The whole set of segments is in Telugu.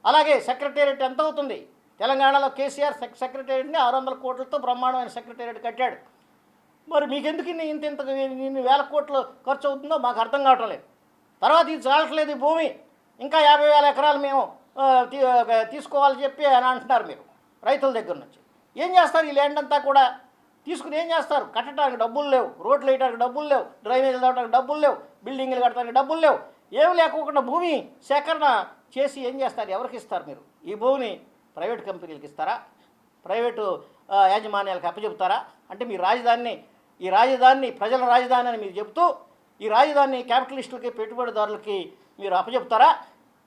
అలాగే సెక్రటేరియట్ ఎంత అవుతుంది? తెలంగాణలో కేసీఆర్ సెక్రటేరియట్ని 600 కోట్లతో బ్రహ్మాండమైన సెక్రటేరియట్ కట్టాడు. మరి మీకెందుకు ఇన్ని వేల కోట్లు ఖర్చు అవుతుందో మాకు అర్థం కావటం లేదు. తర్వాత ఇది చాలట్లేదు ఈ భూమి, ఇంకా 50,000 ఎకరాలు మేము తీసుకోవాలని చెప్పి అని అంటున్నారు మీరు రైతుల దగ్గర నుంచి. ఏం చేస్తారు? ఈ ల్యాండ్ అంతా కూడా తీసుకుని ఏం చేస్తారు? కట్టడానికి డబ్బులు లేవు, రోడ్లు వేయడానికి డబ్బులు లేవు, డ్రైనేజీలు తవ్వడానికి డబ్బులు లేవు, బిల్డింగ్లు కట్టడానికి డబ్బులు లేవు, ఏమి లేకోకుండా భూమి సేకరణ చేసి ఏం చేస్తారు? ఎవరికి ఇస్తారు మీరు? ఈ భూమిని ప్రైవేట్ కంపెనీలకు ఇస్తారా? ప్రైవేటు యాజమాన్యాలకు అప్పచెబుతారా? అంటే మీ ఈ రాజధానిని ప్రజల రాజధాని అని మీరు చెబుతూ ఈ రాజధానిని క్యాపిటలిస్టులకి, పెట్టుబడిదారులకి మీరు అప్పచెబుతారా?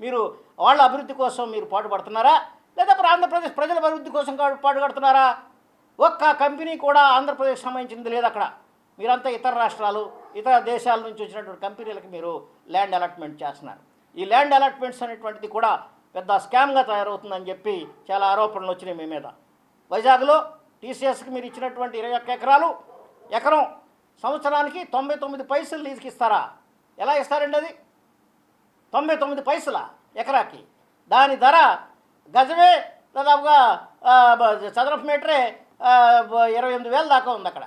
మీరు వాళ్ళ అభివృద్ధి కోసం మీరు పాటుపడుతున్నారా, లేదా ఆంధ్రప్రదేశ్ ప్రజల అభివృద్ధి కోసం పాటుపడుతున్నారా? ఒక్క కంపెనీ కూడా ఆంధ్రప్రదేశ్ సంబంధించింది లేదు అక్కడ. మీరంతా ఇతర రాష్ట్రాలు, ఇతర దేశాల నుంచి వచ్చినటువంటి కంపెనీలకు మీరు ల్యాండ్ అలాట్మెంట్ చేస్తున్నారు. ఈ ల్యాండ్ అలాట్మెంట్స్ అనేటువంటిది కూడా పెద్ద స్కామ్గా తయారవుతుందని చెప్పి చాలా ఆరోపణలు వచ్చినాయి మీ మీద. వైజాగ్లో టీసీఎస్కి మీరు ఇచ్చినటువంటి 21 ఎకరాలు, ఎకరం సంవత్సరానికి 99 పైసలు లీజుకి ఇస్తారా? ఎలా ఇస్తారండి అది? 99 పైసల ఎకరాకి. దాని ధర గజమే దాదాపుగా చదరపు మీటరే 28,000 దాకా ఉంది అక్కడ.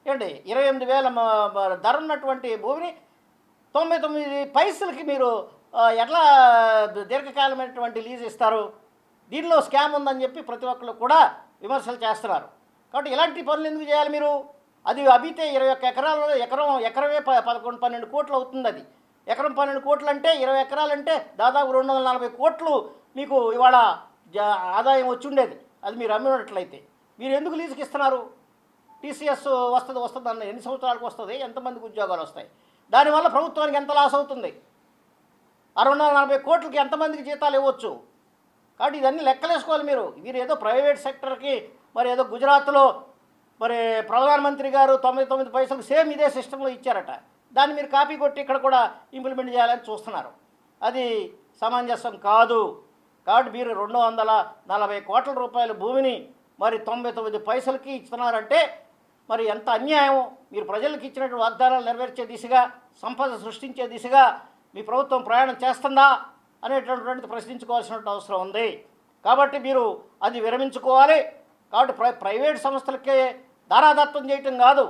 ఏంటి 28,000 ధర ఉన్నటువంటి భూమిని 99 పైసలకి మీరు ఎట్లా దీర్ఘకాలమైనటువంటి లీజ్ ఇస్తారు? దీనిలో స్కామ్ ఉందని చెప్పి ప్రతి ఒక్కరు కూడా విమర్శలు చేస్తున్నారు. కాబట్టి ఇలాంటి పనులు ఎందుకు చేయాలి మీరు? అది అబితే 21 ఎకరాలలో ఎకరమే 11-12 కోట్లు అవుతుంది. అది ఎకరం 12 కోట్లు అంటే 20 ఎకరాలంటే దాదాపు 240 కోట్లు మీకు ఇవాళ ఆదాయం వచ్చి ఉండేది. అది మీరు అమ్మినట్లయితే మీరు ఎందుకు లీజుకి ఇస్తున్నారు? టీసీఎస్ వస్తుంది అన్న ఎన్ని సంవత్సరాలకు వస్తుంది? ఎంతమందికి ఉద్యోగాలు వస్తాయి? దానివల్ల ప్రభుత్వానికి ఎంత లాస్ అవుతుంది? 240 కోట్లకి ఎంతమందికి జీతాలు ఇవ్వచ్చు? కాబట్టి ఇవన్నీ లెక్కలేసుకోవాలి మీరు ఏదో ప్రైవేట్ సెక్టర్కి మరి ఏదో గుజరాత్లో మరి ప్రధానమంత్రి గారు 99 పైసలకు సేమ్ ఇదే సిస్టంలో ఇచ్చారట. దాన్ని మీరు కాపీ కొట్టి ఇక్కడ కూడా ఇంప్లిమెంట్ చేయాలని చూస్తున్నారు. అది సమంజసం కాదు. కాబట్టి మీరు 240 కోట్ల రూపాయల భూమిని మరి 99 పైసలకి ఇస్తున్నారంటే మరి ఎంత అన్యాయం! మీరు ప్రజలకు ఇచ్చినటువంటి వాగ్దానాలు నెరవేర్చే దిశగా, సంపద సృష్టించే దిశగా మీ ప్రభుత్వం ప్రయాణం చేస్తుందా అనేటటువంటిది ప్రశ్నించుకోవాల్సిన అవసరం ఉంది. కాబట్టి మీరు అది విరమించుకోవాలి. కాబట్టి ప్రైవేట్ సంస్థలకే దారాదత్తం చేయటం కాదు,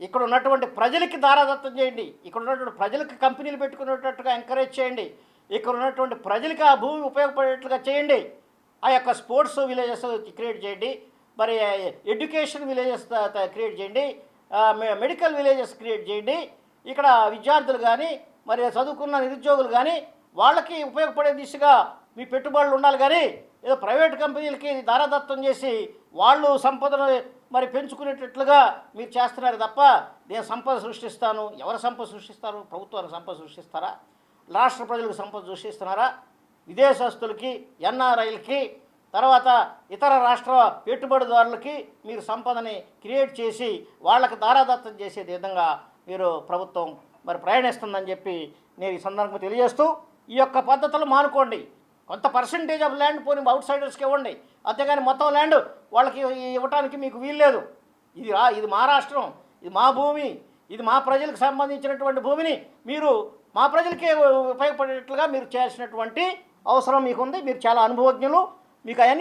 ఇక్కడ ఉన్నటువంటి ప్రజలకి దారాదత్తం చేయండి. ఇక్కడ ఉన్నటువంటి ప్రజలకు కంపెనీలు పెట్టుకునేటట్టుగా ఎంకరేజ్ చేయండి. ఇక్కడ ఉన్నటువంటి ప్రజలకి ఆ భూమి ఉపయోగపడేట్లుగా చేయండి. ఆ యొక్క స్పోర్ట్స్ విలేజెస్ క్రియేట్ చేయండి, మరి ఎడ్యుకేషన్ విలేజెస్ క్రియేట్ చేయండి, మెడికల్ విలేజెస్ క్రియేట్ చేయండి. ఇక్కడ విద్యార్థులు కానీ మరి చదువుకున్న నిరుద్యోగులు కానీ వాళ్ళకి ఉపయోగపడే దిశగా మీ పెట్టుబడులు ఉండాలి. కానీ ఏదో ప్రైవేట్ కంపెనీలకి దారాదత్తం చేసి వాళ్ళు సంపదను మరి పెంచుకునేటట్లుగా మీరు చేస్తున్నారు తప్ప నేను సంపద సృష్టిస్తాను. ఎవరు సంపద సృష్టిస్తారు? ప్రభుత్వానికి సంపద సృష్టిస్తారా? రాష్ట్ర ప్రజలకు సంపద సృష్టిస్తున్నారా? విదేశస్తులకి, ఎన్ఆర్ఐలకి, తర్వాత ఇతర రాష్ట్ర పెట్టుబడిదారులకి మీరు సంపదని క్రియేట్ చేసి వాళ్ళకి దారాదత్తం చేసే విధంగా మీరు ప్రభుత్వం మరి ప్రయాణిస్తుందని చెప్పి నేను ఈ సందర్భంగా తెలియజేస్తూ ఈ యొక్క పద్ధతులు మానుకోండి. కొంత పర్సంటేజ్ ఆఫ్ ల్యాండ్ పోని అవుట్ సైడర్స్కి ఇవ్వండి, అంతేగాని మొత్తం ల్యాండ్ వాళ్ళకి ఇవ్వడానికి మీకు వీల్లేదు. ఇది మా రాష్ట్రం, ఇది మా భూమి, ఇది మా ప్రజలకు సంబంధించినటువంటి భూమిని మీరు మా ప్రజలకే ఉపయోగపడేట్లుగా మీరు చేయాల్సినటువంటి అవసరం మీకుంది. మీరు చాలా అనుభవజ్ఞులు, మీకు అవన్నీ